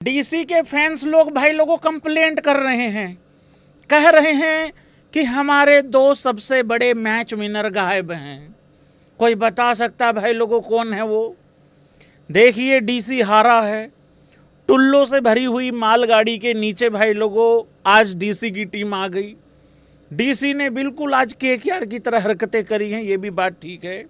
DC के fans लोग भाई लोगों कंप्लेंट कर रहे हैं, कह रहे हैं कि हमारे दो सबसे बड़े मैच विनर गायब हैं। कोई बता सकता है भाई लोगों कौन है वो? देखिए, डीसी हारा है। टुल्लों से भरी हुई मालगाड़ी के नीचे भाई लोगों आज डीसी की टीम आ गई। डीसी ने बिल्कुल आज केकेआर की तरह हरकतें करी हैं, ये भी बात ठीक है।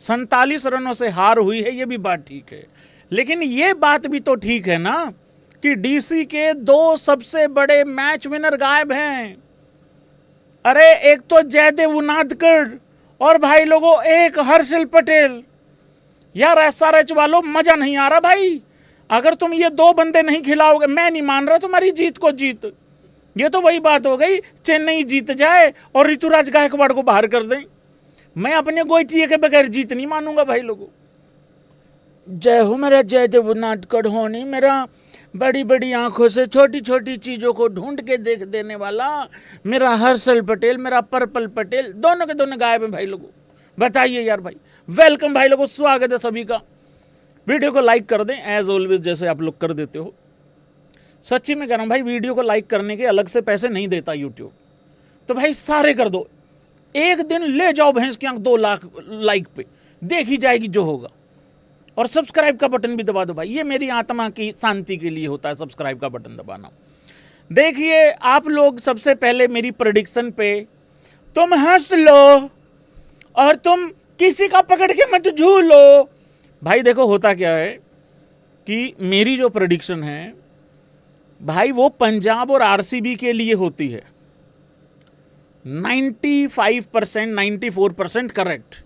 47 रनों से हार हुई है, ये भी बात ठीक है। लेकिन ये बात भी तो ठीक है ना कि डीसी के दो सबसे बड़े मैच विनर गायब हैं। अरे एक तो जयदेव उनादकर और भाई लोगों एक हर्षल पटेल। यार एसआरएच वालों मजा नहीं आ रहा भाई। अगर तुम ये दो बंदे नहीं खिलाओगे, मैं नहीं मान रहा तुम्हारी जीत को जीत। ये तो वही बात हो गई, चेन्नई जीत जाए और ऋतुराज गायकवाड़ को बाहर कर दें। मैं अपने गोइटिये के बगैर जीत नहीं मानूंगा भाई लोगों। जय हो मेरा जयदेव उनादकर होनी, मेरा बड़ी बड़ी आंखों से छोटी छोटी चीज़ों को ढूंढ के देख देने वाला मेरा हर्षल पटेल, मेरा पर्पल पटेल, दोनों के दोनों गायब हैं भाई लोगों। बताइए यार भाई। वेलकम भाई लोगों, स्वागत है सभी का। वीडियो को लाइक कर दें एज ऑलवेज, जैसे आप लोग कर देते हो। सच्ची में कह रहा हूँ भाई, वीडियो को लाइक करने के अलग से पैसे नहीं देता यूट्यूब, तो भाई सारे कर दो। एक दिन ले जाओ भैंस की आंख 2 लाख लाइक पे, देखी जाएगी जो होगा। और सब्सक्राइब का बटन भी दबा दो भाई, ये मेरी आत्मा की शांति के लिए होता है सब्सक्राइब का बटन दबाना। देखिए आप लोग, सबसे पहले मेरी प्रेडिक्शन पे तुम हंस लो और तुम किसी का पकड़ के मत झूलो। भाई देखो होता क्या है कि मेरी जो प्रेडिक्शन है भाई वो पंजाब और आरसीबी के लिए होती है 95% 94% करेक्ट।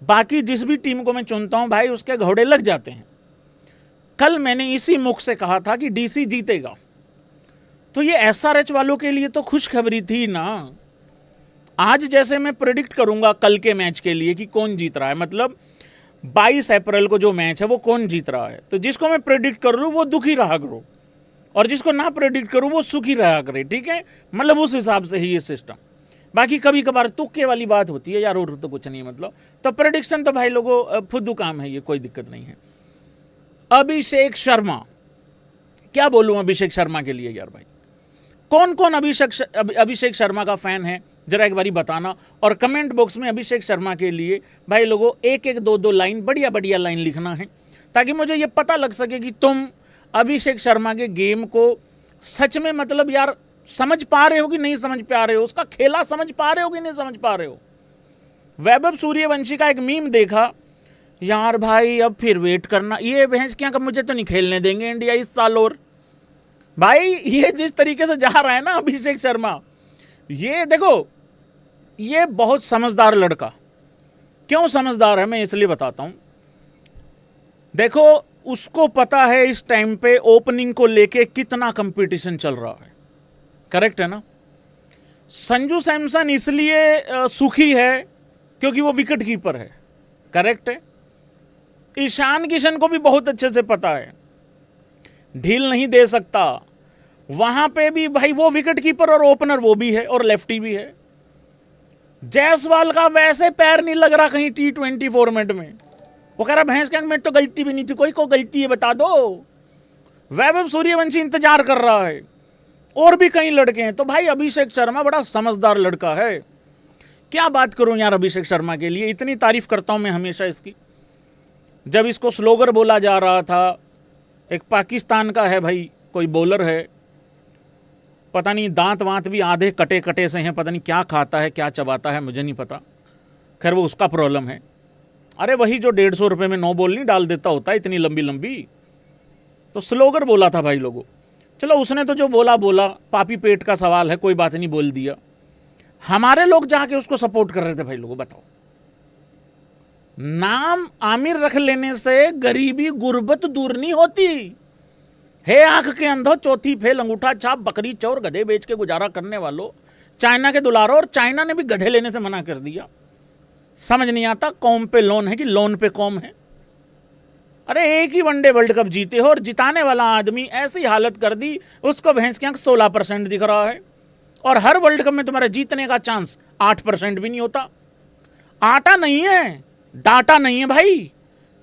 बाकी जिस भी टीम को मैं चुनता हूं भाई उसके घोड़े लग जाते हैं। कल मैंने इसी मुख से कहा था कि डीसी जीतेगा, तो ये एसआरएच वालों के लिए तो खुशखबरी थी ना। आज जैसे मैं प्रेडिक्ट करूंगा कल के मैच के लिए कि कौन जीत रहा है, मतलब 22 अप्रैल को जो मैच है वो कौन जीत रहा है, तो जिसको मैं प्रेडिक्ट कर लूँ वो दुखी रहा करो और जिसको ना प्रेडिक्ट करूँ वो सुखी रहा करे, ठीक है। मतलब उस हिसाब से ही ये सिस्टम। बाकी कभी कभार तुक्के वाली बात होती है यार, और तो कुछ नहीं मतलब। तो प्रेडिक्शन तो भाई लोगों फुद्दू काम है, ये कोई दिक्कत नहीं है। अभिषेक शर्मा, क्या बोलूं अभिषेक शर्मा के लिए यार भाई। कौन कौन अभिषेक शर्मा का फैन है जरा एक बारी बताना, और कमेंट बॉक्स में अभिषेक शर्मा के लिए भाई लोगों 1-1 2-2 लाइन, बढ़िया बढ़िया लाइन लिखना है, ताकि मुझे ये पता लग सके कि तुम अभिषेक शर्मा के गेम को सच में मतलब यार समझ पा रहे हो कि नहीं समझ पा रहे हो, उसका खेला समझ पा रहे हो कि नहीं समझ पा रहे हो। वैभव सूर्यवंशी का एक मीम देखा यार भाई, अब फिर वेट करना, ये भैंस क्या कब मुझे तो नहीं खेलने देंगे इंडिया इस साल। और भाई ये जिस तरीके से जा रहा है ना अभिषेक शर्मा, ये देखो ये बहुत समझदार लड़का। क्यों समझदार है मैं इसलिए बताता हूं। देखो उसको पता है इस टाइम पे ओपनिंग को लेके कितना कंपटीशन चल रहा है, करेक्ट है ना। संजू सैमसन इसलिए सुखी है क्योंकि वो विकेट कीपर है, करेक्ट है। ईशान किशन को भी बहुत अच्छे से पता है ढील नहीं दे सकता, वहां पे भी भाई वो विकेट कीपर और ओपनर वो भी है और लेफ्टी भी है। जायसवाल का वैसे पैर नहीं लग रहा कहीं T20 फॉर्मेट में, वो कह रहा भैंस के में तो गलती भी नहीं थी, कोई को गलती है बता दो। वैभव सूर्यवंशी इंतजार कर रहा है, और भी कई लड़के हैं। तो भाई अभिषेक शर्मा बड़ा समझदार लड़का है। क्या बात करूं यार अभिषेक शर्मा के लिए, इतनी तारीफ करता हूं मैं हमेशा इसकी। जब इसको स्लोगर बोला जा रहा था, एक पाकिस्तान का है भाई कोई बॉलर है, पता नहीं दांत वांत भी आधे कटे कटे से हैं, पता नहीं क्या खाता है क्या चबाता है मुझे नहीं पता, खैर वो उसका प्रॉब्लम है। अरे वही जो 150 रुपये में 9 बॉल नहीं डाल देता होता इतनी लंबी लंबी, तो स्लोगर बोला था भाई लोगों। चलो उसने तो जो बोला बोला, पापी पेट का सवाल है, कोई बात नहीं बोल दिया। हमारे लोग जाके उसको सपोर्ट कर रहे थे भाई लोगों। बताओ, नाम आमिर रख लेने से गरीबी गुर्बत दूर नहीं होती है। आंख के अंधो चौथी फेल अंगूठा छाप बकरी चौर गधे बेच के गुजारा करने वालों, चाइना के दुलारों, और चाइना ने भी गधे लेने से मना कर दिया। समझ नहीं आता कौम पे लोन है कि लोन पे कौम है। अरे एक ही वनडे वर्ल्ड कप जीते हो और जिताने वाला आदमी ऐसी हालत कर दी, उसको भैंस के आंख 16% दिख रहा है, और हर वर्ल्ड कप में तुम्हारा जीतने का चांस 8% भी नहीं होता। आटा नहीं है, डाटा नहीं है भाई,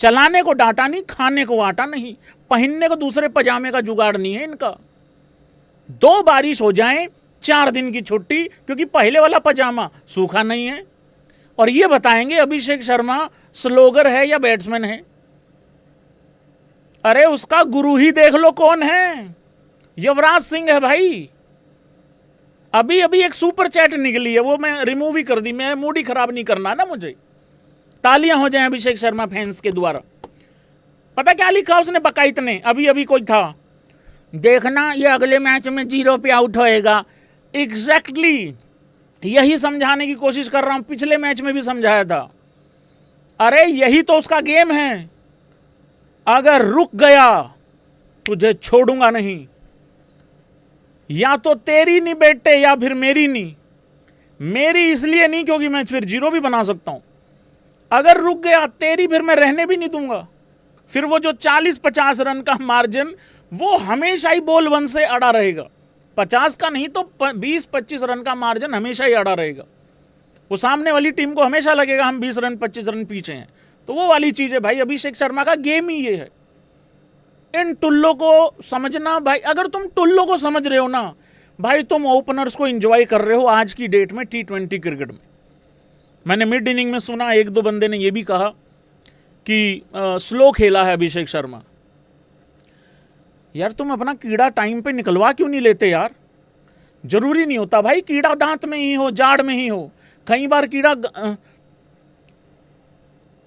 चलाने को डाटा नहीं, खाने को आटा नहीं, पहनने को दूसरे पजामे का जुगाड़ नहीं है इनका। 2 बारिश हो जाए 4 दिन की छुट्टी, क्योंकि पहले वाला पजामा सूखा नहीं है। और ये बताएंगे अभिषेक शर्मा स्लोगर है या बैट्समैन है? अरे उसका गुरु ही देख लो कौन है, युवराज सिंह है भाई। अभी अभी एक सुपर चैट निकली है, वो मैं रिमूव ही कर दी, मैं मूड ही खराब नहीं करना ना मुझे। तालियां हो जाएं अभिषेक शर्मा फैंस के द्वारा। पता क्या लिखा उसने बकायत ने? अभी अभी कोई था, देखना ये अगले मैच में 0 पे आउट होएगा। एग्जैक्टली यही समझाने की कोशिश कर रहा हूं, पिछले मैच में भी समझाया था। अरे यही तो उसका गेम है, अगर रुक गया तुझे छोड़ूंगा नहीं, या तो तेरी नहीं बेटे या फिर मेरी नहीं। मेरी इसलिए नहीं क्योंकि मैं फिर 0 भी बना सकता हूं। अगर रुक गया तेरी फिर मैं रहने भी नहीं दूंगा। फिर वो जो 40-50 रन का मार्जिन वो हमेशा ही बॉल 1 से अड़ा रहेगा। 50 का नहीं तो 20-25 रन का मार्जिन हमेशा ही अड़ा रहेगा। वो सामने वाली टीम को हमेशा लगेगा हम 20 रन 25 रन पीछे हैं। तो वो वाली चीज है भाई, अभिषेक शर्मा का गेम ही ये है। इन टुल्लों को समझना भाई, अगर तुम टुल्लों को समझ रहे हो ना भाई, तुम ओपनर्स को एंजॉय कर रहे हो आज की डेट में T20 क्रिकेट में। मैंने मिड इनिंग में सुना 1-2 बंदे ने ये भी कहा कि स्लो खेला है अभिषेक शर्मा। यार तुम अपना कीड़ा टाइम पे निकलवा क्यों नहीं लेते यार? जरूरी नहीं होता भाई कीड़ा दांत में ही हो, जाड़ में ही हो। कई बार कीड़ा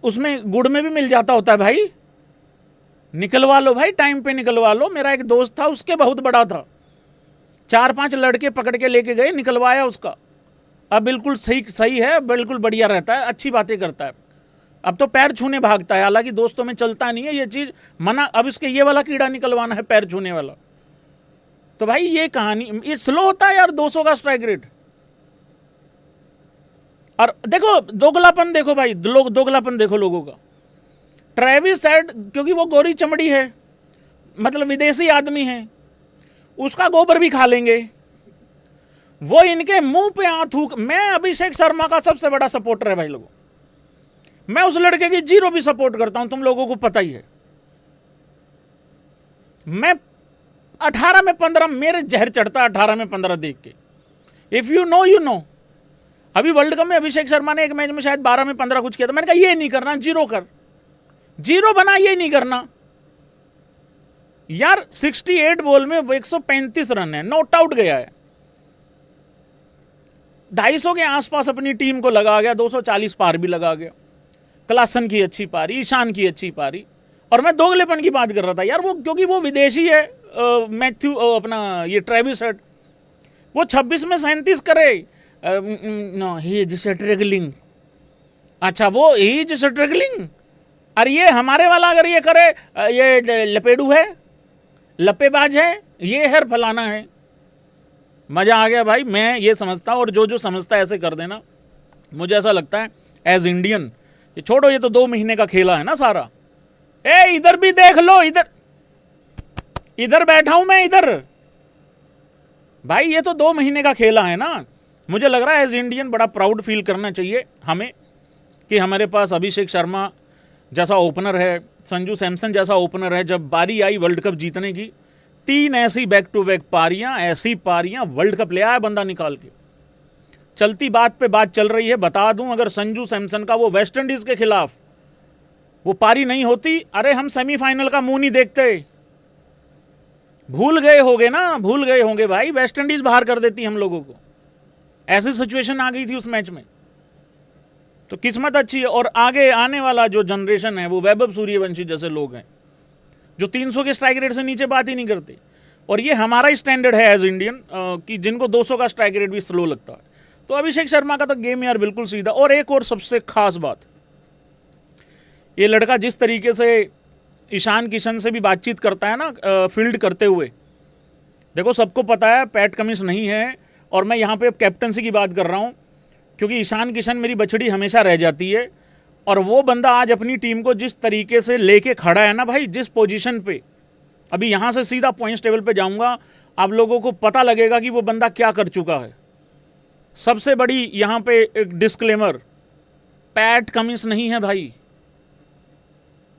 उसमें गुड़ में भी मिल जाता होता है भाई। निकलवा लो भाई, टाइम पे निकलवा लो। मेरा एक दोस्त था, उसके बहुत बड़ा था, 4-5 लड़के पकड़ के लेके गए, निकलवाया उसका। अब बिल्कुल सही है, बिल्कुल बढ़िया रहता है, अच्छी बातें करता है। अब तो पैर छूने भागता है, हालांकि दोस्तों में चलता नहीं है ये चीज, मना। अब इसके ये वाला कीड़ा निकलवाना है, पैर छूने वाला। तो भाई ये कहानी, ये स्लो होता है यार 200 का स्ट्राइक रेट। और देखो दोगलापन, देखो भाई दोगलापन देखो लोगों का। ट्रेविस हेड, क्योंकि वो गोरी चमड़ी है, मतलब विदेशी आदमी है, उसका गोबर भी खा लेंगे। वो इनके मुंह पे थूक। मैं अभिषेक शर्मा का सबसे बड़ा सपोर्टर है भाई लोगों। मैं उस लड़के की 0 भी सपोर्ट करता हूं, तुम लोगों को पता ही है। मैं 18 में 15 मेरे जहर चढ़ता 18 में 15 देख के। If you know you know. अभी वर्ल्ड कप में अभिषेक शर्मा ने एक मैच में शायद 12 में 15 कुछ किया था। मैंने कहा ये नहीं करना, 0 कर, 0 बना, ये नहीं करना यार। 68 बॉल में 135 रन है, नॉट आउट गया है। 250 के आसपास अपनी टीम को लगा गया, 240 पार भी लगा गया। क्लासन की अच्छी पारी, ईशान की अच्छी पारी। और मैं दोगलेपन की बात कर रहा था यार, वो क्योंकि वो विदेशी है, मैथ्यू अपना ये ट्रेविस हेड, वो 26 में 37 करे। No he is struggling. अच्छा वो ही इज स्ट्रगलिंग। अरे ये हमारे वाला अगर ये करे, ये लपेडू है, लपेबाज है, ये है फलाना है। मजा आ गया भाई। मैं ये समझता हूँ, और जो समझता है ऐसे कर देना। मुझे ऐसा लगता है एज इंडियन, ये छोड़ो, ये तो 2 महीने का खेला है ना सारा। इधर भी देख लो, इधर बैठा हूं मैं, इधर भाई ये तो 2 महीने का खेला है ना। मुझे लग रहा है एज इंडियन बड़ा प्राउड फील करना चाहिए हमें कि हमारे पास अभिषेक शर्मा जैसा ओपनर है, संजू सैमसन जैसा ओपनर है। जब बारी आई वर्ल्ड कप जीतने की, 3 ऐसी बैक टू बैक पारियां, ऐसी पारियां वर्ल्ड कप ले आया बंदा निकाल के। चलती बात पे बात चल रही है, बता दूं, अगर संजू सैमसन का वो वेस्ट इंडीज के खिलाफ वो पारी नहीं होती, अरे हम सेमीफाइनल का मुंह नहीं देखते। भूल गए होंगे ना, भूल गए होंगे भाई, वेस्ट इंडीज बाहर कर देती हम लोगों को। ऐसी सिचुएशन आ गई थी उस मैच में। तो किस्मत अच्छी है। और आगे आने वाला जो जनरेशन है वो वैभव सूर्यवंशी जैसे लोग हैं जो 300 के स्ट्राइक रेट से नीचे बात ही नहीं करते। और ये हमारा ही स्टैंडर्ड है एज इंडियन कि जिनको 200 का स्ट्राइक रेट भी स्लो लगता है। तो अभिषेक शर्मा का तो गेम यार बिल्कुल सीधा। और एक और सबसे खास बात, ये लड़का जिस तरीके से ईशान किशन से भी बातचीत करता है ना फील्ड करते हुए, देखो सबको पता है पैट कमिंस नहीं है, और मैं यहाँ पे अब कैप्टनसी की बात कर रहा हूँ क्योंकि ईशान किशन मेरी बछड़ी हमेशा रह जाती है। और वो बंदा आज अपनी टीम को जिस तरीके से लेके खड़ा है ना भाई, जिस पोजीशन पे, अभी यहाँ से सीधा पॉइंट्स टेबल पे जाऊँगा, आप लोगों को पता लगेगा कि वो बंदा क्या कर चुका है। सबसे बड़ी यहाँ पे एक डिस्क्लेमर, पैट कमिंस नहीं है भाई।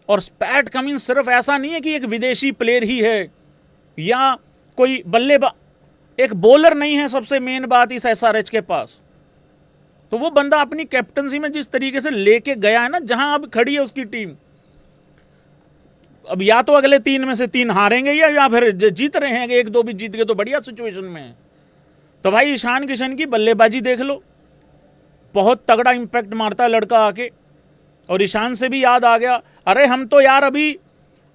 और पैट कमिंस सिर्फ ऐसा नहीं है कि एक विदेशी प्लेयर ही है या कोई बल्लेबाज, एक बॉलर नहीं है सबसे मेन बात इस एसआरएच के पास। तो वो बंदा अपनी कैप्टनसी में जिस तरीके से लेके गया है ना, जहां अब खड़ी है उसकी टीम, अब या तो अगले 3 में से 3 हारेंगे या फिर जीत रहे हैं, 1-2 भी जीत गए तो बढ़िया सिचुएशन में है। तो भाई ईशान किशन की बल्लेबाजी देख लो, बहुत तगड़ा इंपैक्ट मारता है लड़का आके। और ईशान से भी याद आ गया, अरे हम तो यार अभी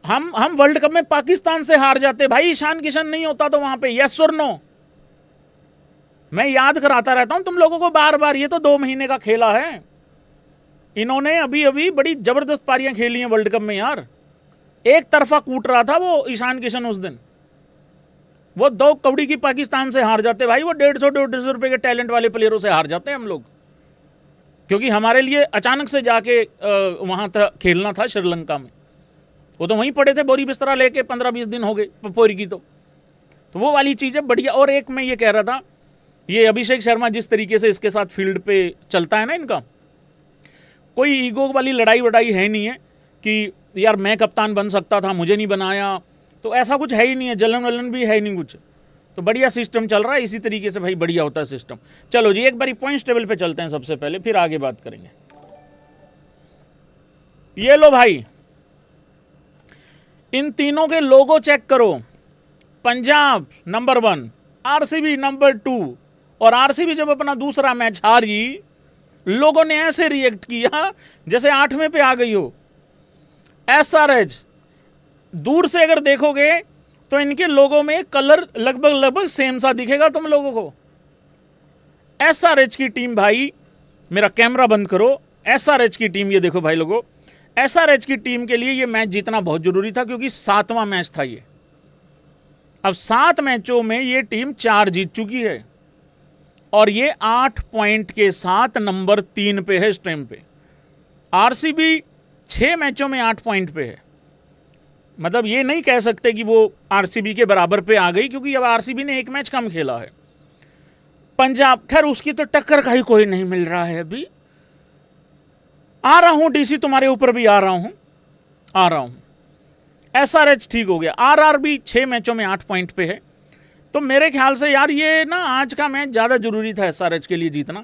हम वर्ल्ड कप में पाकिस्तान से हार जाते भाई, ईशान किशन नहीं होता तो वहां पे, यस और नो। मैं याद कराता रहता हूं तुम लोगों को बार बार, ये तो 2 महीने का खेला है, इन्होंने अभी अभी बड़ी जबरदस्त पारियां खेली हैं वर्ल्ड कप में यार। एक तरफा कूट रहा था वो ईशान किशन उस दिन, वो 2 कौड़ी की पाकिस्तान से हार जाते भाई, वो 150-150 रुपए के टैलेंट वाले प्लेयरों से हार जाते हैं हम लोग, क्योंकि हमारे लिए अचानक से जाके वहां खेलना था श्रीलंका में। वो तो वहीं पड़े थे बोरी बिस्तरा लेके, 15-20 दिन हो गए पपोरी की। तो वो वाली चीज़ है बढ़िया। और एक मैं ये कह रहा था, ये अभिषेक शर्मा जिस तरीके से इसके साथ फील्ड पे चलता है ना, इनका कोई ईगो वाली लड़ाई वड़ाई है नहीं है कि यार मैं कप्तान बन सकता था मुझे नहीं बनाया, तो ऐसा कुछ है ही नहीं है, जलन वलन भी है नहीं कुछ। तो बढ़िया सिस्टम चल रहा है, इसी तरीके से भाई बढ़िया होता है सिस्टम। चलो जी एक बारी पॉइंट्स टेबल पे चलते हैं सबसे पहले, फिर आगे बात करेंगे। ये लो भाई, इन तीनों के लोगो चेक करो, पंजाब नंबर 1, आरसीबी नंबर 2। और आरसीबी जब अपना दूसरा मैच हारी, लोगों ने ऐसे रिएक्ट किया जैसे 8वें पे आ गई हो। एसआरएच दूर से अगर देखोगे तो इनके लोगों में कलर लगभग सेम सा दिखेगा तुम लोगों को। एसआरएच की टीम भाई, मेरा कैमरा बंद करो, एसआरएच की टीम ये देखो भाई लोगों, एसआरएच की टीम के लिए ये मैच जीतना बहुत जरूरी था, क्योंकि 7वां मैच था ये। अब 7 मैचों में ये टीम 4 जीत चुकी है और ये 8 पॉइंट के साथ नंबर 3 पे है इस टाइम पे। आरसीबी 6 मैचों में 8 पॉइंट पे है, मतलब ये नहीं कह सकते कि वो आरसीबी के बराबर पे आ गई, क्योंकि अब आरसीबी ने 1 मैच कम खेला है। पंजाब खैर उसकी तो टक्कर का ही कोई नहीं मिल रहा है अभी। आ रहा हूं डीसी, तुम्हारे ऊपर भी आ रहा हूं। एसआरएच ठीक हो गया। आरआरबी 6 मैचों में 8 पॉइंट पे है। तो मेरे ख्याल से यार ये ना आज का मैच ज़्यादा जरूरी था एसआरएच के लिए जीतना,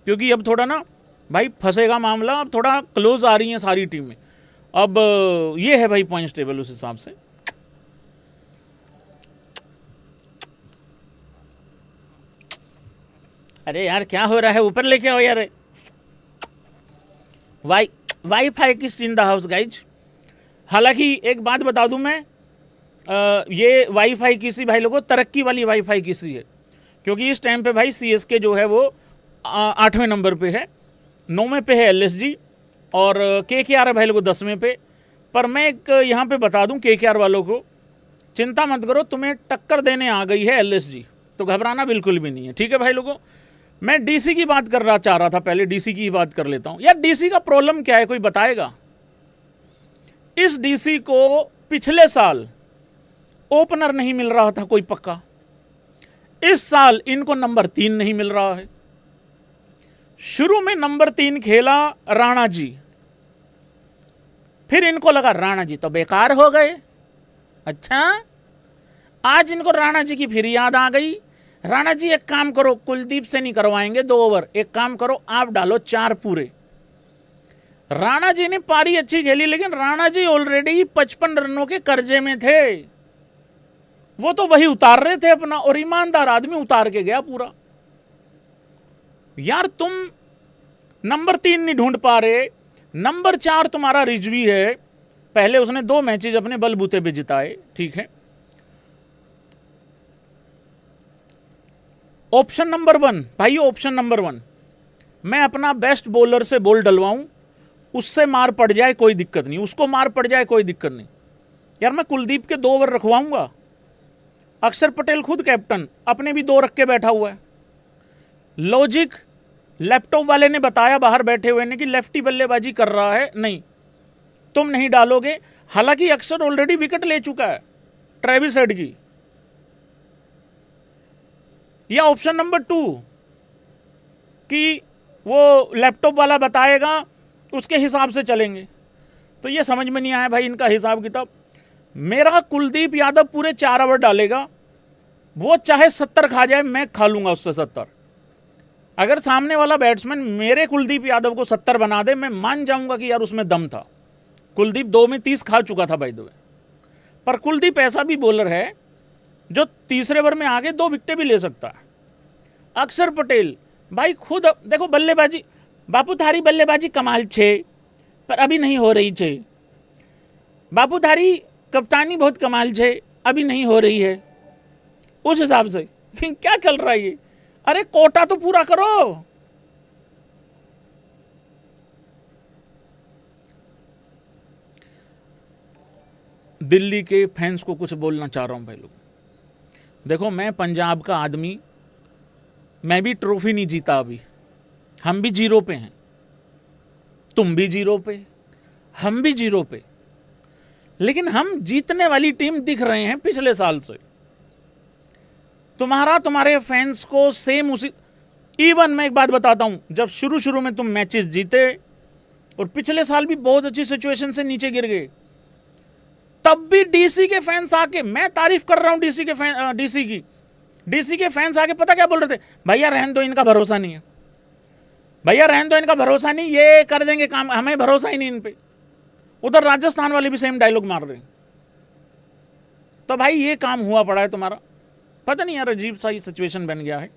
क्योंकि अब थोड़ा ना भाई फंसेगा मामला, अब थोड़ा क्लोज आ रही हैं सारी टीमें। अब ये है भाई पॉइंट्स टेबल उस हिसाब से। अरे यार क्या हो रहा है, ऊपर लेके आओ यार। वाईफाई किस इन द हाउस गाइज। हालांकि एक बात बता दूं मैं, ये वाईफाई किसी भाई लोगों तरक्की वाली वाईफाई किसी है, क्योंकि इस टाइम पे भाई सीएसके जो है वो 8वें नंबर पे है, 9वें पे है एलएसजी और केकेआर है भाई लोगों 10वें पे। पर मैं एक यहाँ पे बता दूं केकेआर वालों को, चिंता मत करो, तुम्हें टक्कर देने आ गई है एलएसजी, तो घबराना बिल्कुल भी नहीं है, ठीक है भाई लोगों। मैं डीसी की बात करना चाह रहा था, पहले डीसी की बात कर लेता हूँ। यार डीसी का प्रॉब्लम क्या है, कोई बताएगा? इस डीसी को पिछले साल ओपनर नहीं मिल रहा था कोई पक्का, इस साल इनको नंबर 3 नहीं मिल रहा है। शुरू में नंबर 3 खेला राणा जी, फिर इनको लगा राणा जी तो बेकार हो गए। अच्छा, आज इनको राणा जी की फिर याद आ गई। राणा जी एक काम करो, कुलदीप से नहीं करवाएंगे 2 ओवर, एक काम करो आप डालो 4 पूरे। राणा जी ने पारी अच्छी खेली, लेकिन राणा जी ऑलरेडी 55 रनों के कर्जे में थे, वो तो वही उतार रहे थे अपना, और ईमानदार आदमी उतार के गया पूरा। यार तुम नंबर 3 नहीं ढूंढ पा रहे, नंबर 4 तुम्हारा रिजवी है, पहले उसने 2 मैचेज अपने बलबूते पे जिताए, ठीक है। ऑप्शन नंबर 1 भाई, ऑप्शन नंबर 1, मैं अपना बेस्ट बॉलर से बॉल डलवाऊं, उससे मार पड़ जाए कोई दिक्कत नहीं, उसको मार पड़ जाए कोई दिक्कत नहीं। यार मैं कुलदीप के 2 ओवर रखवाऊंगा, अक्षर पटेल खुद कैप्टन अपने भी 2 रख के बैठा हुआ है। लॉजिक लैपटॉप वाले ने बताया बाहर बैठे हुए ने कि लेफ्टी बल्लेबाजी कर रहा है, नहीं तुम नहीं डालोगे। हालांकि अक्षर ऑलरेडी विकेट ले चुका है ट्रेविस हेड की। या ऑप्शन नंबर 2 कि वो लैपटॉप वाला बताएगा उसके हिसाब से चलेंगे। तो ये समझ में नहीं आया भाई इनका हिसाब किताब। मेरा कुलदीप यादव पूरे 4 ओवर डालेगा, वो चाहे 70 खा जाए, मैं खा लूंगा उससे 70। अगर सामने वाला बैट्समैन मेरे कुलदीप यादव को 70 बना दे, मैं मान जाऊंगा कि यार उसमें दम था। कुलदीप 2 में 30 खा चुका था बाय द वे। पर कुलदीप ऐसा भी बॉलर है जो तीसरे ओवर में आगे 2 विकेटें भी ले सकता है। अक्षर पटेल भाई खुद देखो बल्लेबाजी, बापू थारी बल्लेबाजी कमाल छे, पर अभी नहीं हो रही छे। बापू थारी कप्तानी बहुत कमाल छे, अभी नहीं हो रही है। उस हिसाब से क्या चल रहा है ये? अरे कोटा तो पूरा करो। दिल्ली के फैंस को कुछ बोलना चाह रहा हूं भाई लोग। देखो मैं पंजाब का आदमी, मैं भी ट्रॉफी नहीं जीता अभी, हम भी 0 पे हैं, तुम भी 0 पे, हम भी 0 पे, लेकिन हम जीतने वाली टीम दिख रहे हैं पिछले साल से। तुम्हारे फैंस को सेम उसी, इवन मैं एक बात बताता हूं, जब शुरू में तुम मैचेस जीते और पिछले साल भी बहुत अच्छी सिचुएशन से नीचे गिर गए, तब भी डीसी के फैंस आके, मैं तारीफ कर रहा हूं डीसी के फैंस आके पता क्या बोल रहे थे? भैया रहने दो, इनका भरोसा नहीं है, भैया रहने दो, इनका भरोसा नहीं, ये कर देंगे काम, हमें भरोसा ही नहीं इन पे। उधर राजस्थान वाले भी सेम डायलॉग मार रहे हैं। तो भाई ये काम हुआ पड़ा है तुम्हारा, पता नहीं यार, अजीब सा ही सिचुएशन बन गया है।